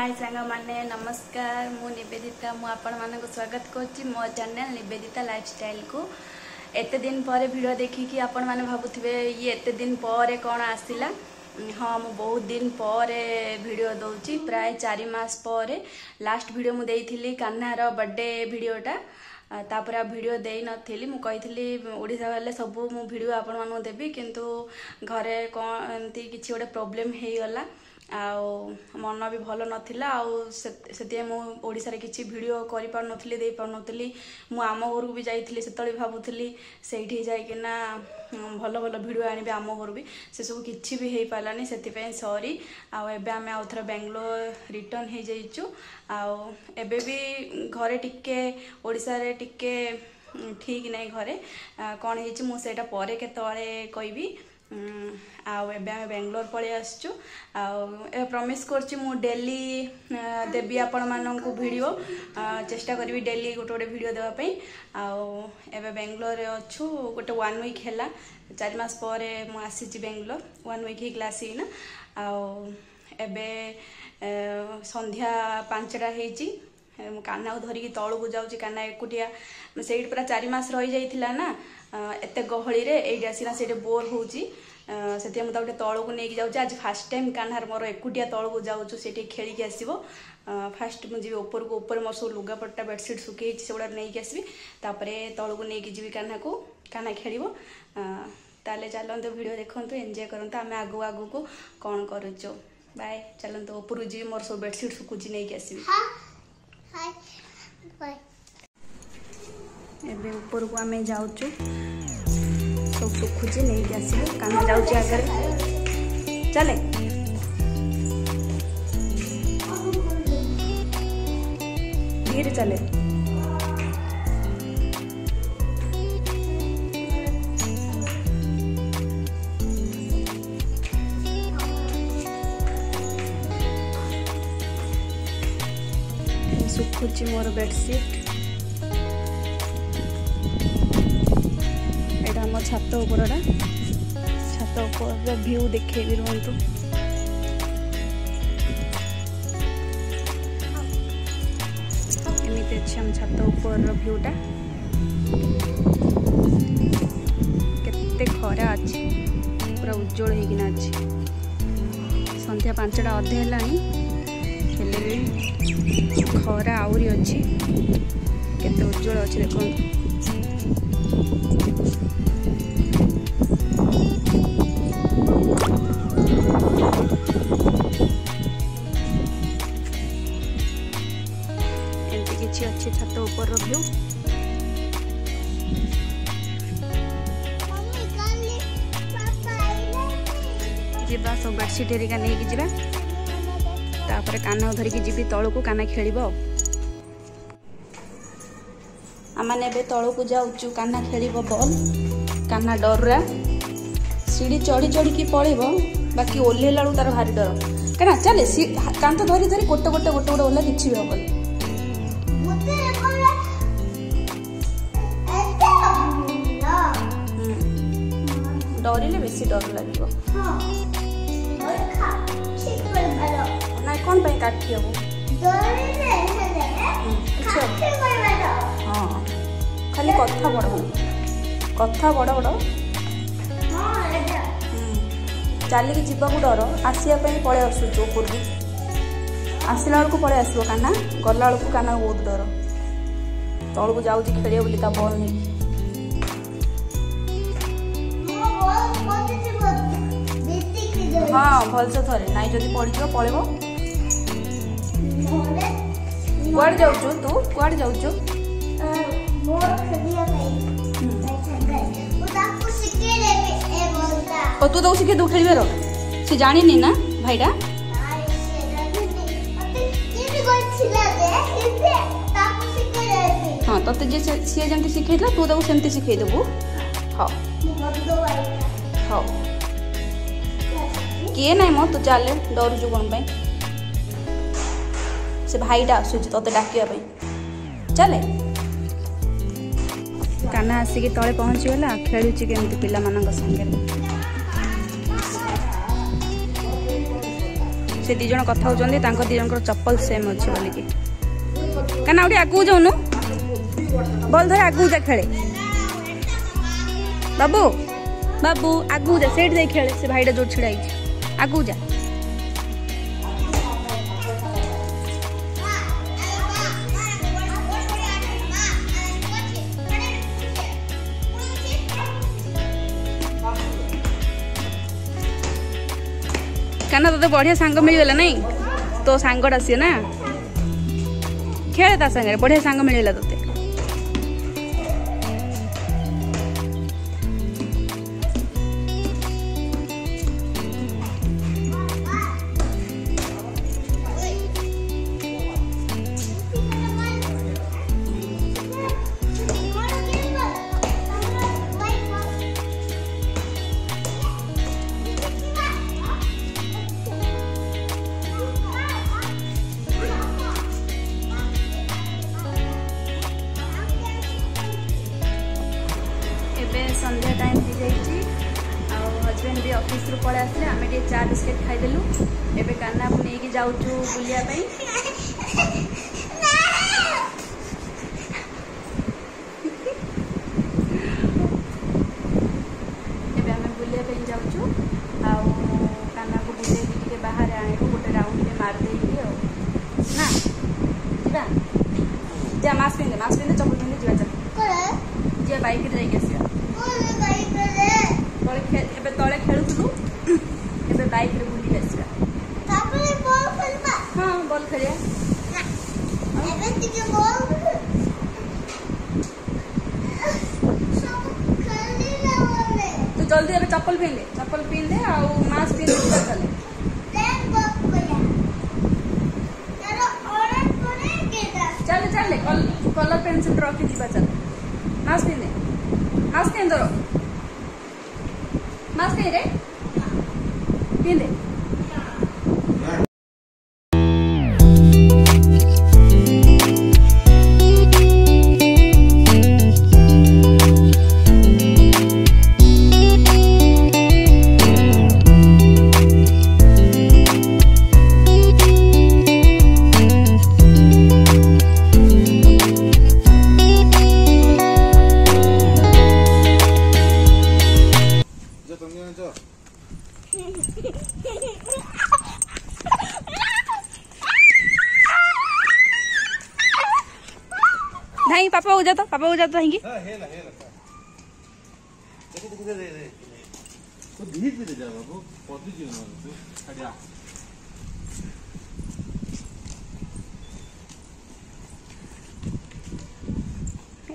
हाय सांग माने नमस्कार मु निवेदिता मु आपण मानक स्वागत करछि मो चैनल निवेदिता लाइफस्टाइल को। एते दिन पर वीडियो देखिकी आपण माने भाबुथिबे ये एते दिन पर कोन आसिला। हाँ मु बहुत दिन पर वीडियो दउछि प्राय 4 मास पर लास्ट वीडियो मु देइथिली कान्हार बर्थडे वीडियोटा तापर वीडियो दे नथिली मु कहिथिली ओडिसा वाले सब मु वीडियो आपण मानु देबी किंतु घरे कोन एमती किछि ओडे प्रॉब्लम हेई गला आउ मन भी भल नाला से ओडिसा रे किछि वीडियो करि पार नथली दे पार नथली मु आम घर भी जाइथिली सेतळे भाबुथिली सेठी जाय किना भल भल वीडियो आनिबे आम घर भी से सब किछि भी हेई पालानी सेति पे सॉरी आउ एबे आमे आउथरा बेंगलोर रिटर्न हे जाइचु आउ एबे भी घरे टिके ओडिसा रे टिके ठीक नै घरे कोन हेछि मु सेटा परे केतळे कहबी। आउ एबे आमे बेंगलोर पळे आसचु आउ प्रॉमिस करछि मु डेली देबी आपण माननकु वीडियो चेष्टा करबी डेली गोटे गोटे वीडियो देबा पई। आउ एबे बेंगलोर रे अछु गोटे 1 वीक हैला 4 मास परे मु आसीछि बेंगलोर 1 वीक ही क्लास हिना आउ एबे संध्या 5टा हेछि कान्हा धरिकी तळु जाउछि कान्हा एकुटिया सेठ पूरा 4 मास रही जाइथिला ना एते गहळी रे एइडा सिना सेटे बोर होउची सेते हम ताउटे तळु को नेकी जाउछि आज फर्स्ट टाइम कान्हार मोर एकुटिया तळु को जाउछु सेठी खेली के आसीबो फर्स्ट मु जीवी ऊपर को ऊपर मोर सब लुगा पट्टा बेडशीट सुके सेगुडा नेकी आसीबी तापरे तळु को नेकी जीवी कान्हा को कान्हा खेलिबो ताले चलंतो वीडियो देखंतो एन्जॉय करंतो आमे आगु आगु को कोन करूचो बाय चलंतो ऊपर जीवी मोर सब बेडशीट सुकुची नेकी आसीबी हाय बाय एबे ऊपर को आमे जाउछु सब सुखुची नहीं आसीबे कान्हा जाउची आगर चले धीरे चले सुखुची मोर बेडशीट एटा छात उपरटा छात उपर व्यू देखे भी रुहतु एमती अच्छे हम छात उपर व्यूटा केते खरा अच्छी पूरा उज्जवल होना अच्छी संध्या 5टा अधे हेले भी खरा आउरी अच्छी केते उज्जवल अच्छी देखो अच्छे छात ऊपर व्यू जीवा सब बेडशीट हेरिका नहीं कि जीवा तापर कान्हा धरिकी जीवी तळु को कान्हा खेलिबो आमाने बे तळु को जाउचु कान्हा खेलिबो बॉल कान्हा डररा सीढ़ी चढ़ी चढ़ी की पळेबो बाकी ओल्हे लाडू तार भारी डर केना चले कांत धरी धरी गोटे गोटे गोटे गोटे ओल्हा किछि भी होबो डरिले बेसी डर लगे ना कौन पे काठी हबो हाँ खाली कथा बड़ बड़ चलिकी जीवाक डर आसिया पळे आसुच ऊपर को आसला बेलू पळे आसो कान्हा गला बेलू कान्हा बहुत डर तल को जाऊँगी खेल बोली ता बल नहीं हाँ भल से थरे नाई जदि पड़ो पड़ेबो कुआड़ जाऊचु तू कुआड़ जाऊचु तू तो शिखे तू खेल से जानी ना भाईटा हाँ ते सी जमी शिखे तू तो सेमती शिखेदेबू हाँ हाँ किए ना मो तू चले डरुचु कौन से भाईटा आसूची ते डाकिया चले कान्हा आसिकी तले पहुँचीगला खेलुची केमती पिला मानक संगे से दी जन कथा होचंदी तांको दी जन चप्पल सेम अच्छे बोलिकी कना उठी आगू जाऊनु बॉल धर आगू जा खेले बाबू बाबू आगू जा सेठ दे खेले से भाईटा जोर छिड़ा आगू जा काना तो बढ़िया सांग मिलगला नहीं तो सांगटा सी ना खेले ता संगे बढ़िया सांग मिलगला तोते संध्या टाइम हो जाइए हजबैंड भी ऑफिस रू पड़े आसे आम टे चा बिस्किट खाईदेलु एबे कान्ना को लेकिन जाऊँ बुलिया जाऊँ कान्ना को बुले बाहर आने गोटे राउंड मारदे ना जा मास्क पिंधे चप्पल पिंधे जा बाइक जाइए तले खेलुलु ए बाइक रे बुली आसवा हाँ बॉल खेलिया तो जल्दी अबे चप्पल पिंधे और मास्क पिंधे चले चले चले कलर पेंसिल रखी जीवा चल मास्क पिंधे मास्क रे पिंधे नहीं पापा हो जाता हैंगी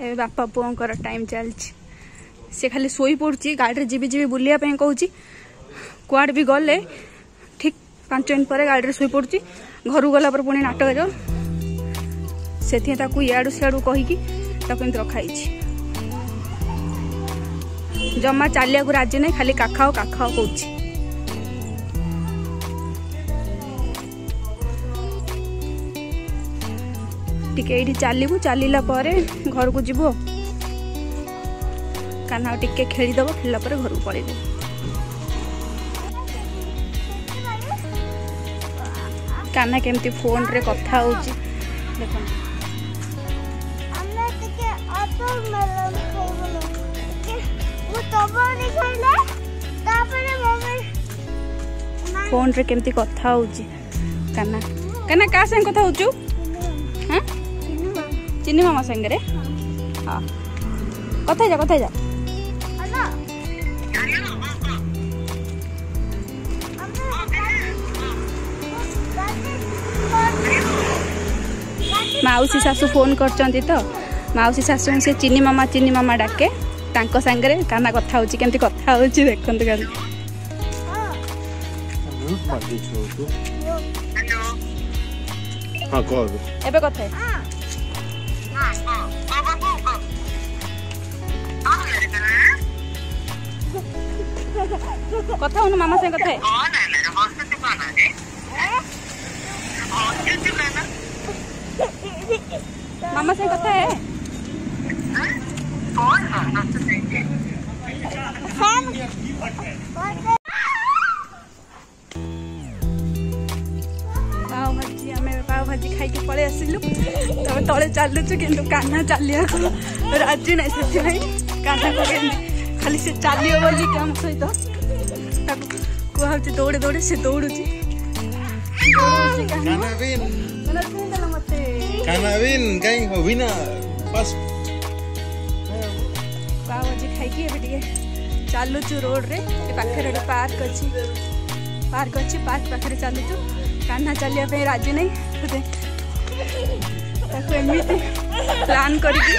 ए बापा पुअर टाइम चलछि से खाली सोई पड़ी गाड़ी जी बुलिया कहूँ कुआड़ भी गले ठीक 5 मिनट पर गाड़ी सोई पड़ी घर गला पुणी नाटक जाओ से इाड़ू सियाड़ू कहीकि रखाई जमा चलिया को राजी नहीं खाली काखाओ कहूँ टिके ये चलू चलला घर को जीव कान्हा टिके खेलीदब खेलला घर को पलैब कान्हा केमती फोन रे कथा होची देखो फोन रे केमती कथा होची कान्हा कान्हा का संग कथा होचु हां चिन्नी मामा संग रे हां कथा जा माउसी सासू फोन करचंती तो माउसी सासू से चिन्नी मामा डाके तांको संगरे काना कथा होची केमती कथा होची देखंतु काली हां कॉल एबे कथा कथा होनु मामा से कथा मामा से कथा है आम पाव भाजी खाई पलि आसिलु तले चलुचु कि कान्हा चलिया राजी ना से कान्हा को खाली से चलियो बोली आम सहित कहूँ दौड़े दौड़े से दौड़ुची पाव भाजी खाई चलुचु रोड रे पाखे पार्क अच्छी पार्क पाखे चलुचु कान्हा चलिया राजी नहीं एमती प्लान करके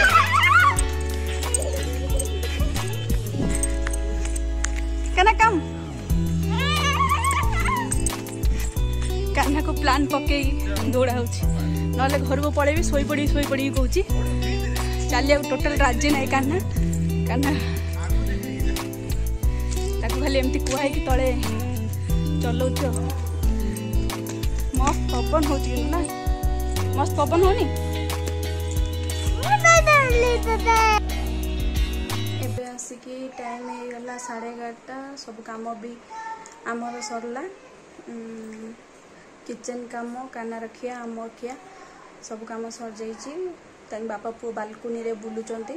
काम कान्हा को प्लान पके दौड़ा हो घर को पड़े शोई पड़ी कहूँ चलिया टोटल राजी ना कान्हा कान्हा खाली एमती कहुई तले चलाउच मस्त पवन हो ना मस्त पवन होनी एबे आसिकी टाइम होगा 11:30 सब काम भी आमर सरला किचन काम काना रखिया आम रखिया सब काम सर जाइए बापा पुओ बालकुनी रे बुलुचंती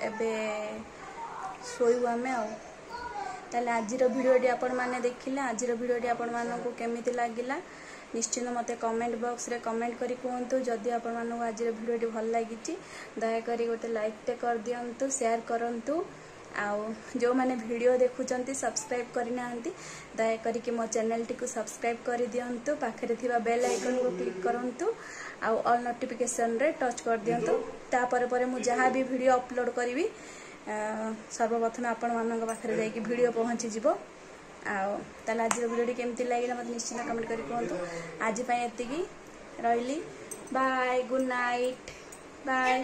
एबे शोयु आमे ताले आजिर भिडियोटी आपण माने देखिले आजिर भिडियोटी आपण मानकु केमिति लागिला निश्चित मते कमेंट बॉक्स रे कमेंट करी कहंतु जदि आपण मानकु आजिर भिडियोटी भल लागिची दया करी गोटे लाइक टे कर दियंतु शेयर करंतु आउ जो माने वीडियो देखुचंती सब्सक्राइब करि नांती दया करी कि मो चैनल टी को सब्सक्राइब कर दियंतु पाखरे थिबा बेल आइकन को क्लिक करंतु आउ ऑल नोटिफिकेशन रे टच कर दियंतु ता परे मु जहां भी वीडियो अपलोड करिवि सर्वप्रथम आपण मानक पाखरे जाइए वीडियो पहुँची जीवो आज वीडियो केमती लगे मत निश्चित कमेंट करी कहतु आज एति रही बाय गुड नाइट बाय।